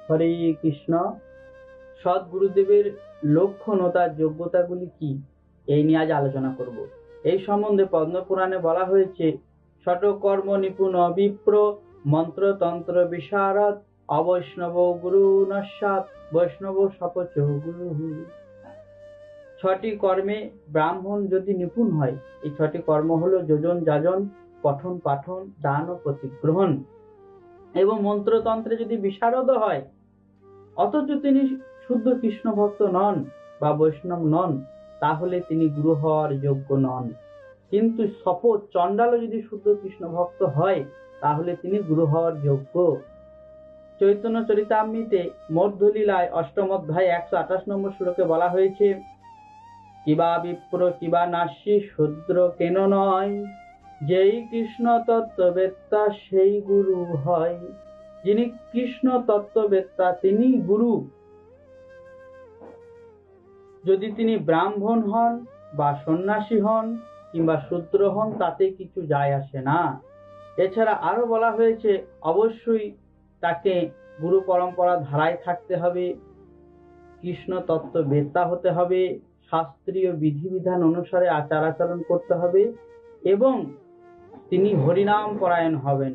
হরে কৃষ্ণ। সৎ গুরুদেবের লক্ষণ ও তার যোগ্যতাগুলি কি, এই নিয়ে আজ আলোচনা করব। এই সম্বন্ধে পদ্মপুরাণে বলা হয়েছে, ষটকর্ম নিপুণ বিপ্র, মন্ত্রতন্ত্র বিশারদ, অবৈষ্ণব গুরু নস্যাৎ, বৈষ্ণব সপচ গুরু। ছটি কর্মে ব্রাহ্মণ যদি নিপুণ হয়, এই ছটি কর্ম হলো যোজন যাজন, পঠন পাঠন, দান ও প্রতিগ্রহণ, এবং মন্ত্রতন্ত্রে যদি বিশারদ হয়, অথচ তিনি শুদ্ধ কৃষ্ণ ভক্ত নন বা বৈষ্ণব নন, তাহলে তিনি গুরু হওয়ার যোগ্য নন। কিন্তু শপথ চণ্ডালও যদি শুদ্ধ কৃষ্ণ ভক্ত হয়, তাহলে তিনি গুরু হওয়ার যোগ্য। চৈতন্য চরিতামৃতে মধ্যলীলায় অষ্টম অধ্যায় 128 নম্বর শ্লোকে বলা হয়েছে, কিবা বিপ্র কিবা নাস্যি শূদ্র কেন নয়, যেই কৃষ্ণ তত্ত্ববেত্তা সেই গুরু হয়। যিনি কৃষ্ণ তত্ত্ববেত্তা তিনি গুরু। যদি তিনি ব্রাহ্মণ হন বা সন্ন্যাসী হন কিংবা শূদ্র হন, তাতে কিছু যায় আসে না। এছাড়া আরো বলা হয়েছে, অবশ্যই তাকে গুরু পরম্পরা ধারায় থাকতে হবে, কৃষ্ণ তত্ত্ববেত্তা হতে হবে, শাস্ত্রীয় বিধিবিধান অনুসারে আচার আচরণ করতে হবে, এবং তিনি হরিনাম পরায়ণ হবেন।